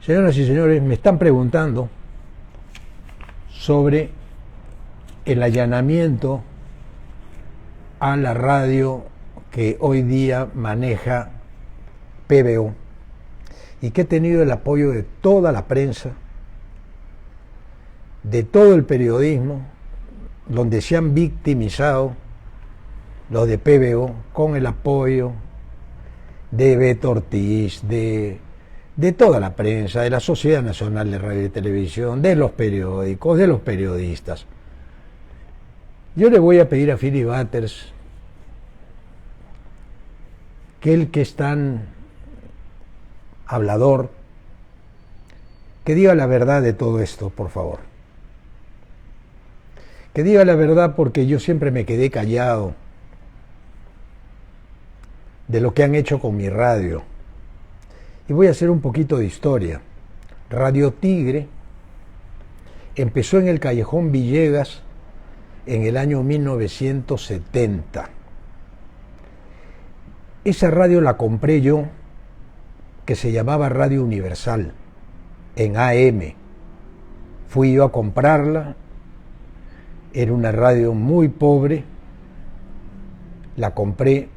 Señoras y señores, me están preguntando sobre el allanamiento a la radio que hoy día maneja PBO y que he tenido el apoyo de toda la prensa, de todo el periodismo, donde se han victimizado los de PBO con el apoyo de Beto Ortiz, de toda la prensa, de la Sociedad Nacional de Radio y Televisión, de los periódicos, de los periodistas. Yo le voy a pedir a Philip Butters que el que es tan hablador, que diga la verdad de todo esto, por favor. Que diga la verdad, porque yo siempre me quedé callado de lo que han hecho con mi radio. Y voy a hacer un poquito de historia. Radio Tigre empezó en el Callejón Villegas en el año 1970. Esa radio la compré yo, que se llamaba Radio Universal, en AM. Fui yo a comprarla, era una radio muy pobre, la compré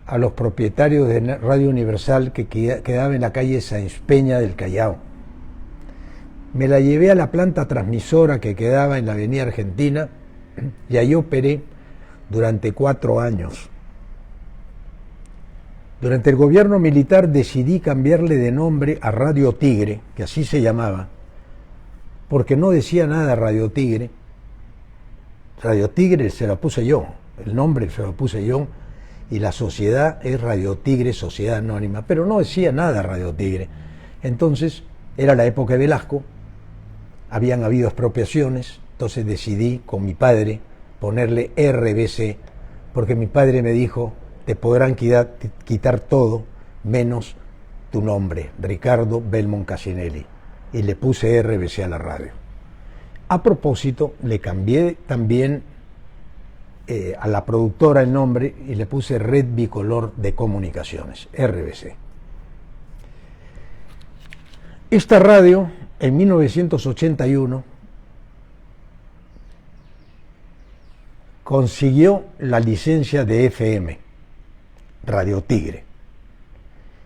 a los propietarios de Radio Universal, que quedaba en la calle Sáenz Peña del Callao. Me la llevé a la planta transmisora que quedaba en la Avenida Argentina y ahí operé durante 4 años. Durante el gobierno militar decidí cambiarle de nombre a Radio Tigre, que así se llamaba, porque no decía nada Radio Tigre. Radio Tigre se la puse yo, el nombre se lo puse yo, y la sociedad es Radio Tigre, Sociedad Anónima, pero no decía nada Radio Tigre. Entonces, era la época de Velasco, habían habido expropiaciones, entonces decidí con mi padre ponerle RBC, porque mi padre me dijo, te podrán quitar todo menos tu nombre, Ricardo Belmont Casinelli, y le puse RBC a la radio. A propósito, le cambié también a la productora el nombre y le puse Red Bicolor de Comunicaciones, RBC. Esta radio, en 1981, consiguió la licencia de FM, Radio Tigre,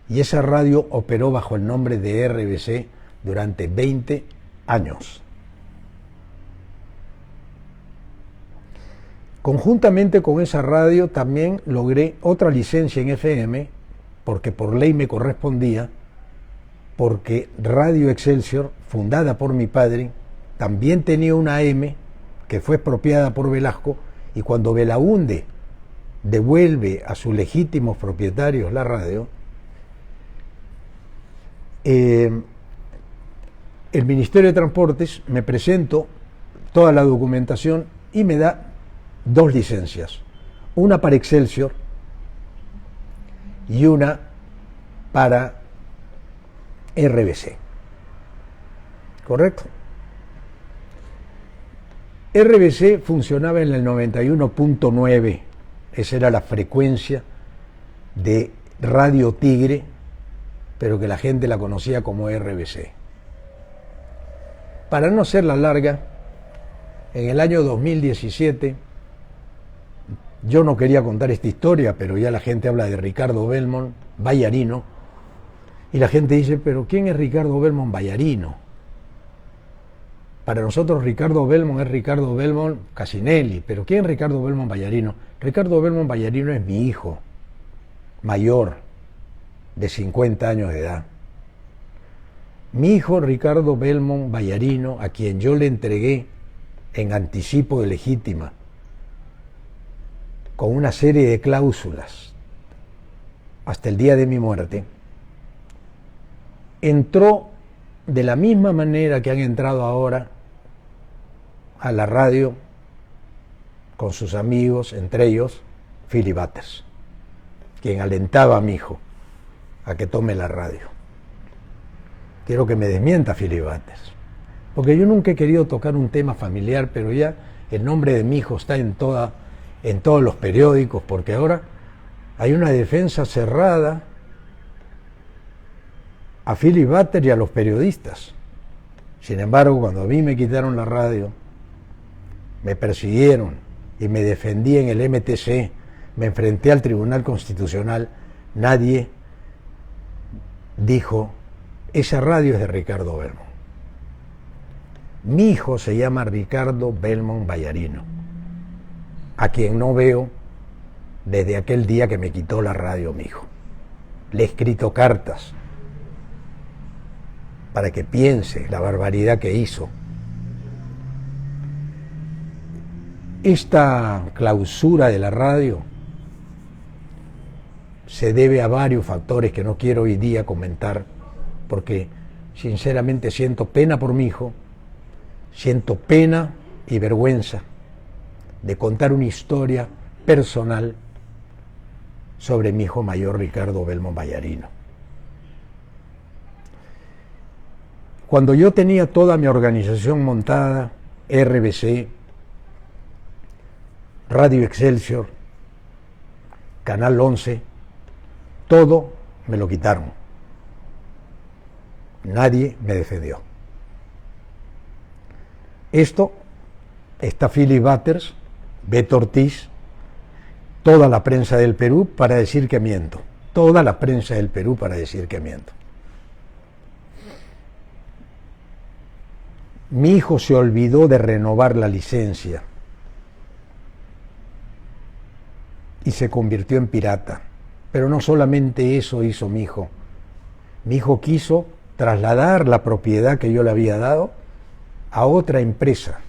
y esa radio operó bajo el nombre de RBC durante 20 años. Conjuntamente con esa radio también logré otra licencia en FM, porque por ley me correspondía, porque Radio Excelsior, fundada por mi padre, también tenía una AM que fue expropiada por Velasco, y cuando Belaúnde devuelve a sus legítimos propietarios la radio, el Ministerio de Transportes me presentó toda la documentación y me da 2 licencias, una para Excelsior y una para RBC. ¿Correcto? RBC funcionaba en el 91.9, esa era la frecuencia de Radio Tigre, pero que la gente la conocía como RBC. Para no hacerla larga, en el año 2017, yo no quería contar esta historia, pero ya la gente habla de Ricardo Belmont, Ballarino, y la gente dice, pero ¿quién es Ricardo Belmont Ballarino? Para nosotros Ricardo Belmont es Ricardo Belmont Casinelli, pero ¿quién es Ricardo Belmont Ballarino? Ricardo Belmont Ballarino es mi hijo mayor, de 50 años de edad. Mi hijo Ricardo Belmont Ballarino, a quien yo le entregué en anticipo de legítima, con una serie de cláusulas, hasta el día de mi muerte, entró de la misma manera que han entrado ahora a la radio con sus amigos, entre ellos Philip Butters, quien alentaba a mi hijo a que tome la radio. Quiero que me desmienta Philip Butters, porque yo nunca he querido tocar un tema familiar, pero ya el nombre de mi hijo está en todos los periódicos, porque ahora hay una defensa cerrada a Philip Butters y a los periodistas. Sin embargo, cuando a mí me quitaron la radio, me persiguieron y me defendí en el MTC, me enfrenté al Tribunal Constitucional, nadie dijo, esa radio es de Ricardo Belmont. Mi hijo se llama Ricardo Belmont Ballarino, a quien no veo desde aquel día que me quitó la radio mi hijo. Le he escrito cartas para que piense la barbaridad que hizo. Esta clausura de la radio se debe a varios factores que no quiero hoy día comentar, porque sinceramente siento pena por mi hijo, siento pena y vergüenza de contar una historia personal sobre mi hijo mayor Ricardo Belmont Ballarino. Cuando yo tenía toda mi organización montada, RBC, Radio Excelsior, Canal 11, todo me lo quitaron. Nadie me defendió. Esto está Philip Butters, Beto Ortiz, toda la prensa del Perú para decir que miento. Toda la prensa del Perú para decir que miento. Mi hijo se olvidó de renovar la licencia y se convirtió en pirata. Pero no solamente eso hizo mi hijo. Mi hijo quiso trasladar la propiedad que yo le había dado a otra empresa.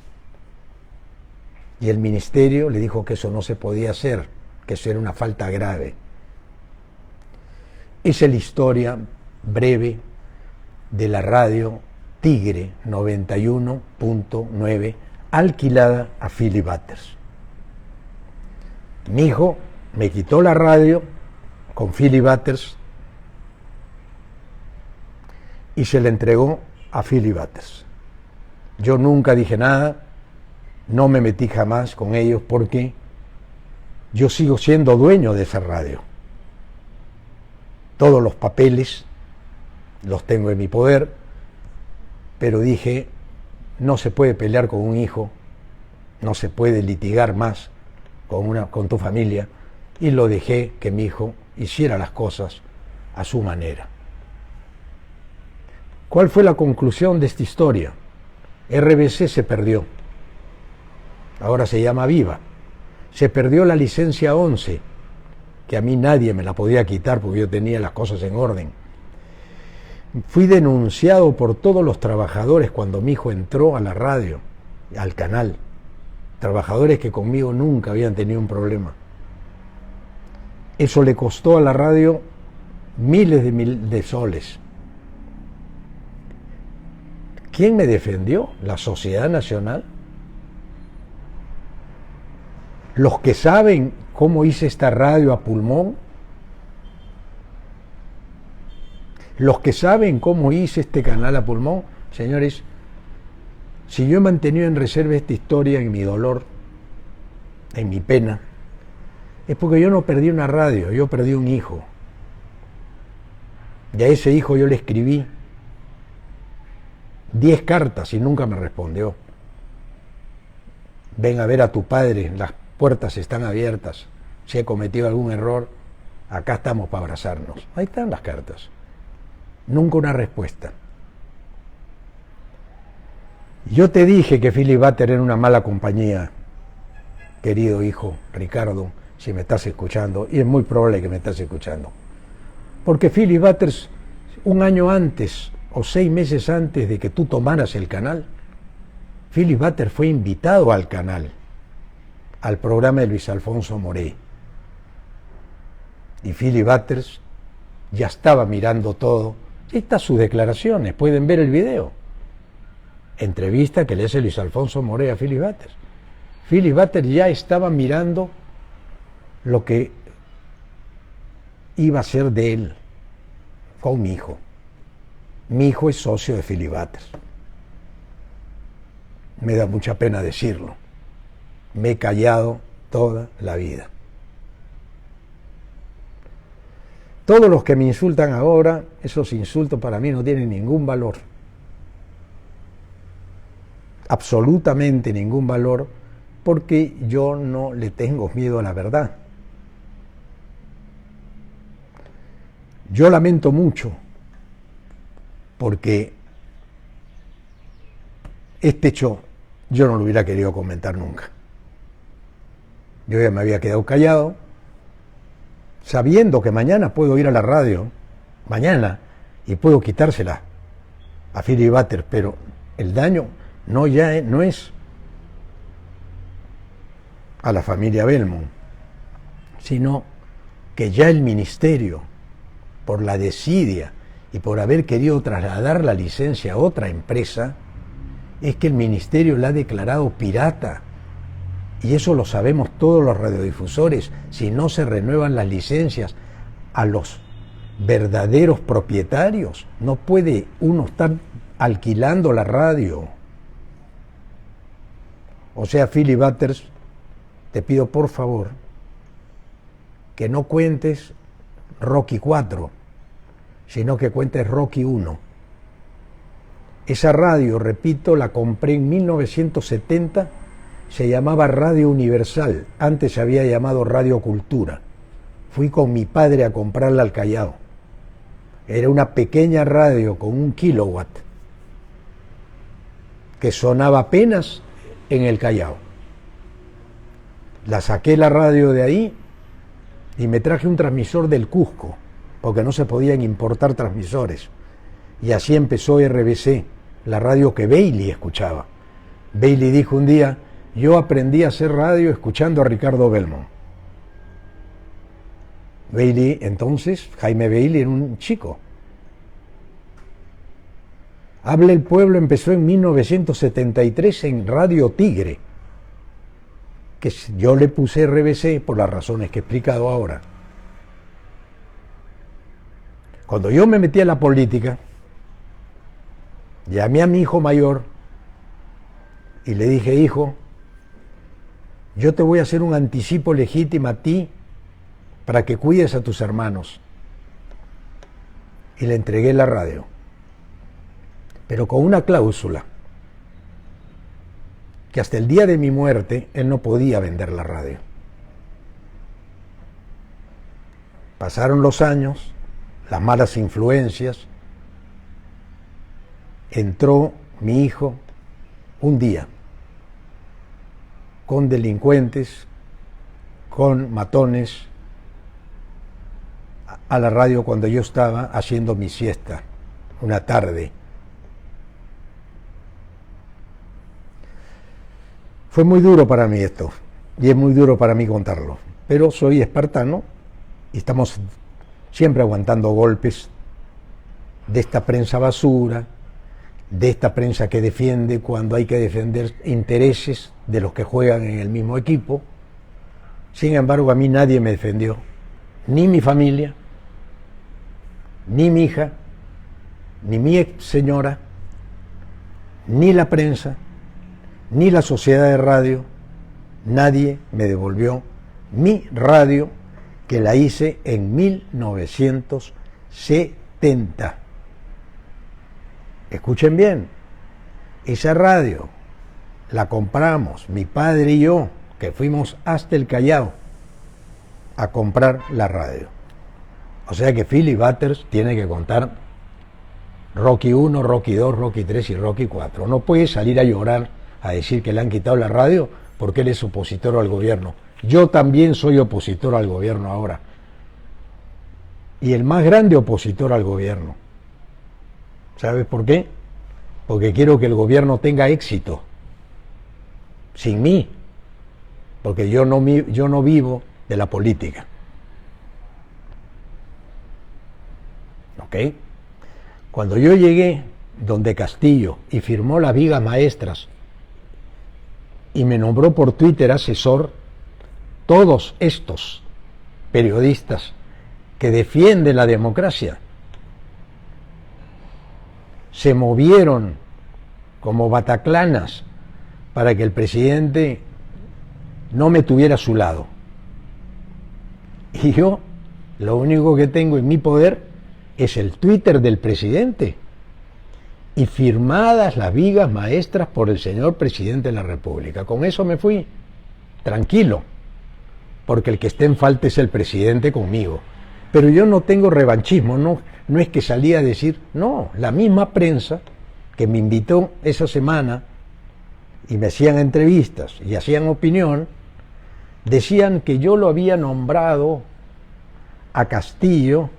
Y el ministerio le dijo que eso no se podía hacer, que eso era una falta grave. Esa es la historia breve de la radio Tigre 91.9 alquilada a Philip Butters. Mi hijo me quitó la radio con Philip Butters y se le entregó a Philip Butters. Yo nunca dije nada, no me metí jamás con ellos porque yo sigo siendo dueño de esa radio. Todos los papeles los tengo en mi poder, pero dije, no se puede pelear con un hijo, no se puede litigar más con tu familia, y lo dejé que mi hijo hiciera las cosas a su manera. ¿Cuál fue la conclusión de esta historia? RBC se perdió, ahora se llama Viva. Se perdió la licencia 11, que a mí nadie me la podía quitar porque yo tenía las cosas en orden. Fui denunciado por todos los trabajadores cuando mi hijo entró a la radio, al canal. Trabajadores que conmigo nunca habían tenido un problema. Eso le costó a la radio miles de soles. ¿Quién me defendió? ¿La Sociedad Nacional? ¿Los que saben cómo hice esta radio a pulmón? ¿Los que saben cómo hice este canal a pulmón? Señores, si yo he mantenido en reserva esta historia en mi dolor, en mi pena, es porque yo no perdí una radio, yo perdí un hijo. Y a ese hijo yo le escribí 10 cartas y nunca me respondió. Ven a ver a tu padre, las puertas están abiertas. Si he cometido algún error, acá estamos para abrazarnos. Ahí están las cartas. Nunca una respuesta. Yo te dije que Philip Butters era una mala compañía, querido hijo Ricardo, si me estás escuchando, y es muy probable que me estás escuchando. Porque Philip Butters, un año antes o 6 meses antes de que tú tomaras el canal, Philip Butters fue invitado al canal, al programa de Luis Alfonso Moré. Y Philip Butters ya estaba mirando todo. Estas sus declaraciones, pueden ver el video. Entrevista que le hace Luis Alfonso Moré a Philip Butters. Philip Butters ya estaba mirando lo que iba a ser de él con mi hijo. Mi hijo es socio de Philip Butters. Me da mucha pena decirlo. Me he callado toda la vida. Todos los que me insultan ahora, esos insultos para mí no tienen ningún valor. Absolutamente ningún valor, porque yo no le tengo miedo a la verdad. Yo lamento mucho, porque este hecho yo no lo hubiera querido comentar nunca. Yo ya me había quedado callado, sabiendo que mañana puedo ir a la radio, mañana, y puedo quitársela a Philip Butters, pero el daño no es a la familia Belmont, sino que ya el ministerio, por la desidia y por haber querido trasladar la licencia a otra empresa, es que el ministerio la ha declarado pirata. Y eso lo sabemos todos los radiodifusores. Si no se renuevan las licencias a los verdaderos propietarios, no puede uno estar alquilando la radio. O sea, Philip Butters, te pido por favor que no cuentes Rocky 4, sino que cuentes Rocky 1. Esa radio, repito, la compré en 1970, se llamaba Radio Universal, antes se había llamado Radio Cultura. Fui con mi padre a comprarla al Callao. Era una pequeña radio con 1 kilowatt que sonaba apenas en el Callao. La saqué la radio de ahí y me traje un transmisor del Cusco, porque no se podían importar transmisores. Y así empezó RBC, la radio que Bailey escuchaba. Bailey dijo un día: yo aprendí a hacer radio escuchando a Ricardo Belmont. Bailey, entonces, Jaime Bailey era un chico. Habla el Pueblo empezó en 1973 en Radio Tigre, que yo le puse RBC por las razones que he explicado ahora. Cuando yo me metí a la política, llamé a mi hijo mayor y le dije: hijo, yo te voy a hacer un anticipo legítimo a ti para que cuides a tus hermanos. Y le entregué la radio, pero con una cláusula, que hasta el día de mi muerte él no podía vender la radio. Pasaron los años, las malas influencias, entró mi hijo un día con delincuentes, con matones, a la radio cuando yo estaba haciendo mi siesta, una tarde. Fue muy duro para mí esto, y es muy duro para mí contarlo, pero soy espartano y estamos siempre aguantando golpes de esta prensa basura, de esta prensa que defiende cuando hay que defender intereses de los que juegan en el mismo equipo. Sin embargo, a mí nadie me defendió, ni mi familia, ni mi hija, ni mi ex señora, ni la prensa, ni la sociedad de radio. Nadie me devolvió mi radio, que la hice en 1970. Escuchen bien, esa radio la compramos mi padre y yo, que fuimos hasta el Callao a comprar la radio. O sea que Philip Butters tiene que contar Rocky 1, Rocky 2, Rocky 3 y Rocky 4. No puede salir a llorar a decir que le han quitado la radio porque él es opositor al gobierno. Yo también soy opositor al gobierno ahora. Y el más grande opositor al gobierno. ¿Sabes por qué? Porque quiero que el gobierno tenga éxito. Sin mí. Porque yo no vivo de la política. ¿Ok? Cuando yo llegué donde Castillo y firmó las vigas maestras y me nombró por Twitter asesor, todos estos periodistas que defienden la democracia se movieron como bataclanas para que el presidente no me tuviera a su lado. Y yo Lo único que tengo en mi poder es el Twitter del presidente y firmadas las vigas maestras por el señor presidente de la República. Con eso me fui, tranquilo, porque el que esté en falta es el presidente conmigo. Pero yo no tengo revanchismo, no es que salí a decir, no, la misma prensa que me invitó esa semana y me hacían entrevistas y hacían opinión, decían que yo lo había nombrado a Castillo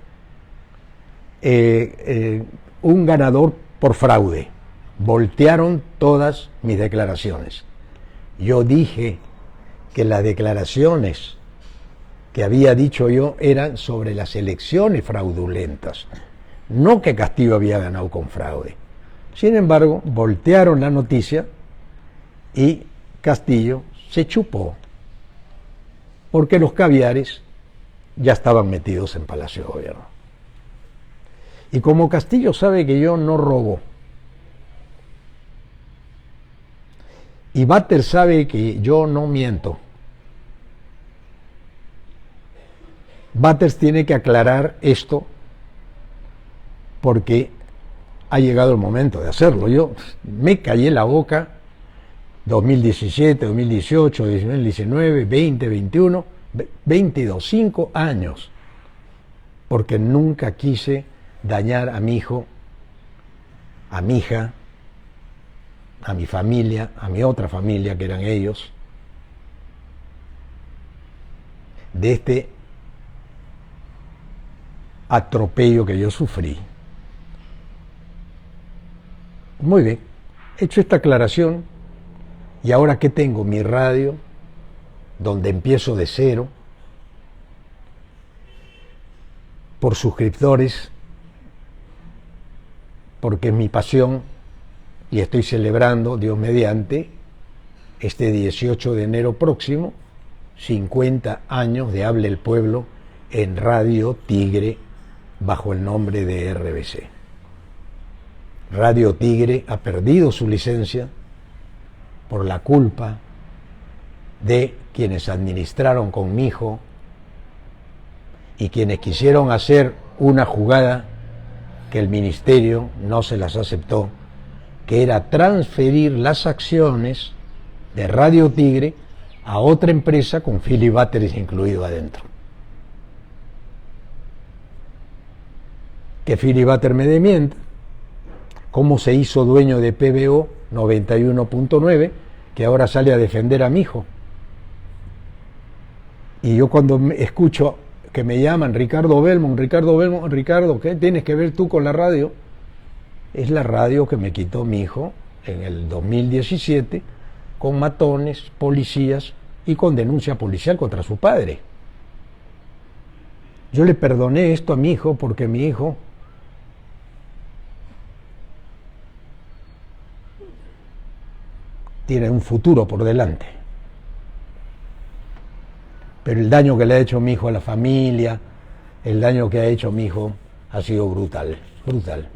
un ganador por fraude. Voltearon todas mis declaraciones. Yo dije que las declaraciones que había dicho yo eran sobre las elecciones fraudulentas, no que Castillo había ganado con fraude. Sin embargo, voltearon la noticia y Castillo se chupó, porque los caviares ya estaban metidos en Palacio de Gobierno. Y como Castillo sabe que yo no robo, y Batter sabe que yo no miento, Batters tiene que aclarar esto porque ha llegado el momento de hacerlo. Yo me callé la boca 2017, 2018, 2019, 20, 21, 22, 5 años, porque nunca quise dañar a mi hijo, a mi hija, a mi familia, a mi otra familia, que eran ellos, de este atropello que yo sufrí. Muy bien, hecho esta aclaración, y ahora que tengo mi radio, donde empiezo de cero, por suscriptores, porque es mi pasión, y estoy celebrando, Dios mediante, este 18 de enero próximo, 50 años de Hable el Pueblo en Radio Tigre, bajo el nombre de RBC. Radio Tigre ha perdido su licencia por la culpa de quienes administraron con mi hijo y quienes quisieron hacer una jugada que el ministerio no se las aceptó, que era transferir las acciones de Radio Tigre a otra empresa con Philip Batteries incluido adentro. Que Philip Batter me demienta, cómo se hizo dueño de PBO 91.9, que ahora sale a defender a mi hijo. Y yo cuando escucho que me llaman Ricardo Belmont, Ricardo, ¿qué tienes que ver tú con la radio? Es la radio que me quitó mi hijo en el 2017 con matones, policías y con denuncia policial contra su padre. Yo le perdoné esto a mi hijo porque mi hijo tiene un futuro por delante. Pero el daño que le ha hecho mi hijo a la familia, el daño que ha hecho mi hijo ha sido brutal, brutal.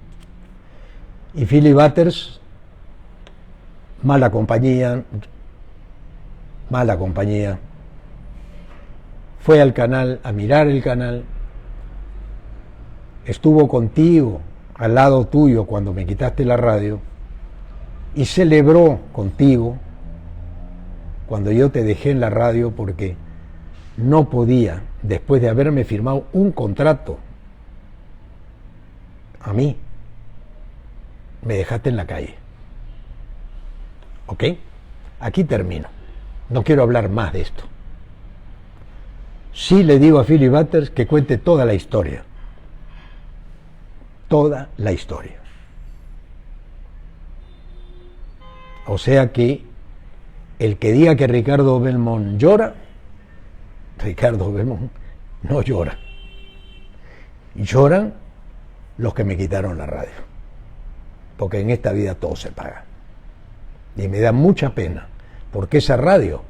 Y Philip Batters, mala compañía, fue al canal a mirar el canal, estuvo contigo, al lado tuyo cuando me quitaste la radio, y celebró contigo cuando yo te dejé en la radio porque no podía, después de haberme firmado un contrato, a mí, me dejaste en la calle. ¿Ok? Aquí termino. No quiero hablar más de esto. Sí le digo a Philip Batters que cuente toda la historia. Toda la historia. O sea que el que diga que Ricardo Belmont llora, Ricardo Belmont no llora. Lloran los que me quitaron la radio. Porque en esta vida todo se paga. Y me da mucha pena, porque esa radio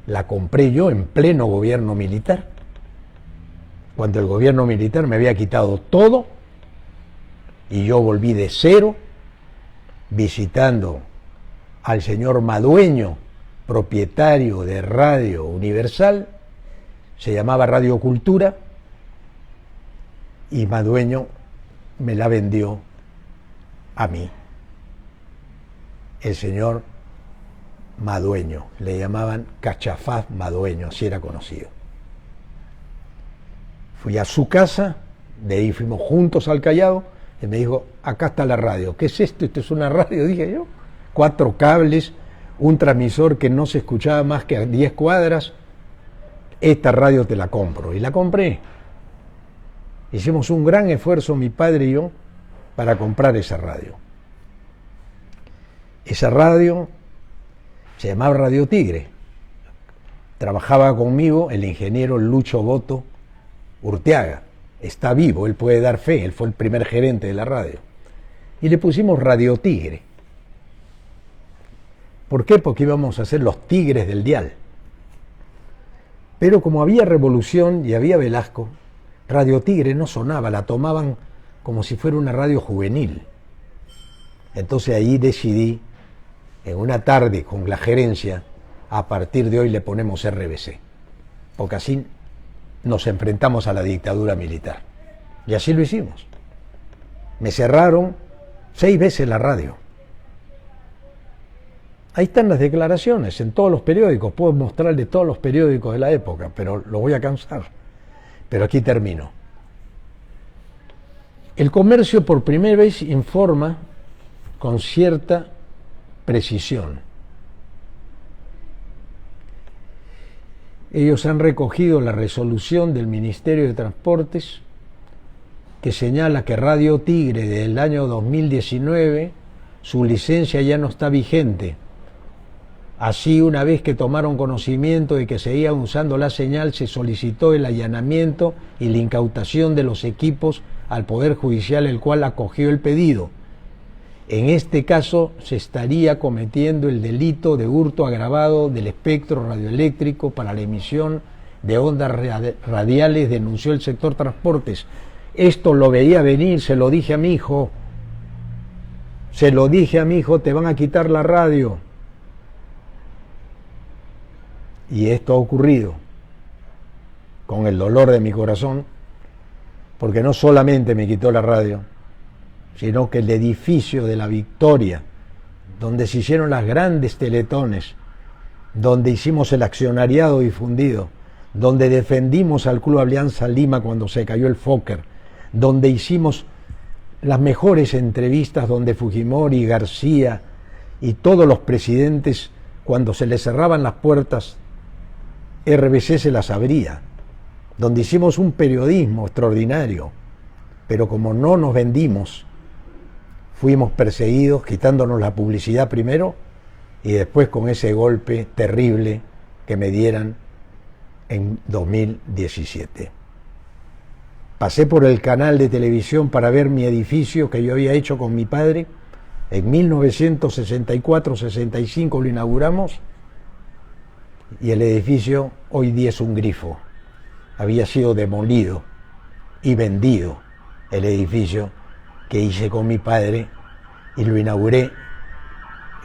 la compré yo en pleno gobierno militar. Cuando el gobierno militar me había quitado todo y yo volví de cero visitando al señor Madueño, propietario de Radio Universal, se llamaba Radio Cultura, y Madueño me la vendió a mí. El señor Madueño, le llamaban Cachafaz Madueño, así era conocido. Fui a su casa, de ahí fuimos juntos al Callao, y me dijo, acá está la radio. ¿Qué es esto? Esto es una radio, dije yo. 4 cables, un transmisor que no se escuchaba más que a 10 cuadras. Esta radio te la compro. Y la compré. Hicimos un gran esfuerzo, mi padre y yo, para comprar esa radio. Esa radio se llamaba Radio Tigre. Trabajaba conmigo el ingeniero Lucho Boto Urteaga. Está vivo, él puede dar fe, él fue el primer gerente de la radio. Y le pusimos Radio Tigre. ¿Por qué? Porque íbamos a ser los tigres del dial. Pero como había revolución y había Velasco, Radio Tigre no sonaba, la tomaban como si fuera una radio juvenil. Entonces ahí decidí, en una tarde con la gerencia, a partir de hoy le ponemos RBC, porque así nos enfrentamos a la dictadura militar. Y así lo hicimos. Me cerraron 6 veces la radio. Ahí están las declaraciones en todos los periódicos. Puedo mostrarle todos los periódicos de la época, pero lo voy a cansar. Pero aquí termino. El Comercio por primera vez informa con cierta precisión. Ellos han recogido la resolución del Ministerio de Transportes que señala que Radio Tigre del año 2019 su licencia ya no está vigente. Así, una vez que tomaron conocimiento de que seguían usando la señal, se solicitó el allanamiento y la incautación de los equipos al Poder Judicial, el cual acogió el pedido. En este caso se estaría cometiendo el delito de hurto agravado del espectro radioeléctrico para la emisión de ondas radiales, denunció el sector transportes. Esto lo veía venir, se lo dije a mi hijo. Se lo dije a mi hijo, te van a quitar la radio. Y esto ha ocurrido con el dolor de mi corazón, porque no solamente me quitó la radio, sino que el edificio de la Victoria, donde se hicieron las grandes teletones, donde hicimos el accionariado difundido, donde defendimos al Club Alianza Lima cuando se cayó el Fokker, donde hicimos las mejores entrevistas, donde Fujimori, García y todos los presidentes, cuando se les cerraban las puertas, RBC se las abría, donde hicimos un periodismo extraordinario, pero como no nos vendimos, fuimos perseguidos, quitándonos la publicidad primero y después con ese golpe terrible que me dieran en 2017. Pasé por el canal de televisión para ver mi edificio que yo había hecho con mi padre. En 1964-65 lo inauguramos y el edificio hoy día es un grifo. Había sido demolido y vendido el edificio que hice con mi padre y lo inauguré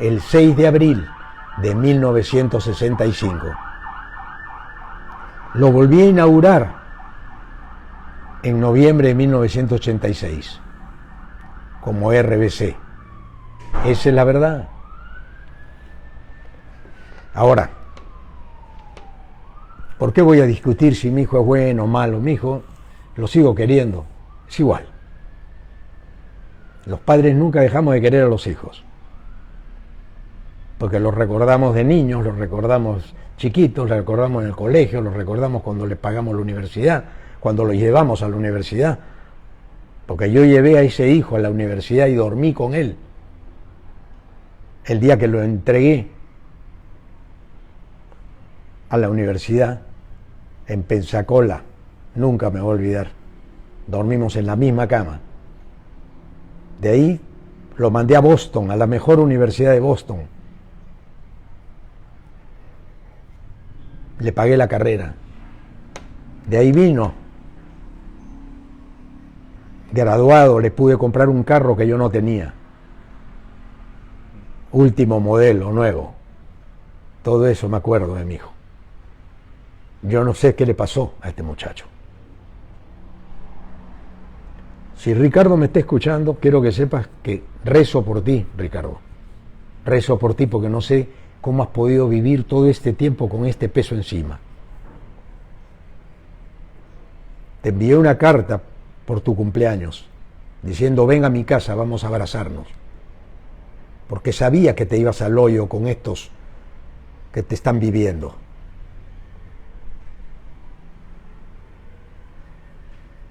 el 6 de abril de 1965. Lo volví a inaugurar en noviembre de 1986 como RBC. Esa es la verdad. Ahora, ¿por qué voy a discutir si mi hijo es bueno o malo? Mi hijo lo sigo queriendo, es igual. Los padres nunca dejamos de querer a los hijos, porque los recordamos de niños, los recordamos chiquitos, los recordamos en el colegio, los recordamos cuando les pagamos la universidad, cuando los llevamos a la universidad, porque yo llevé a ese hijo a la universidad y dormí con él el día que lo entregué a la universidad en Pensacola. Nunca me voy a olvidar, dormimos en la misma cama. De ahí lo mandé a Boston, a la mejor universidad de Boston. Le pagué la carrera. De ahí vino. Graduado, le pude comprar un carro que yo no tenía. Último modelo, nuevo. Todo eso me acuerdo de mi hijo. Yo no sé qué le pasó a este muchacho. Si Ricardo me está escuchando, quiero que sepas que rezo por ti, Ricardo. Rezo por ti porque no sé cómo has podido vivir todo este tiempo con este peso encima. Te envié una carta por tu cumpleaños diciendo ven a mi casa, vamos a abrazarnos. Porque sabía que te ibas al hoyo con estos que te están viviendo.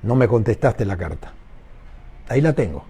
No me contestaste la carta. Ahí la tengo.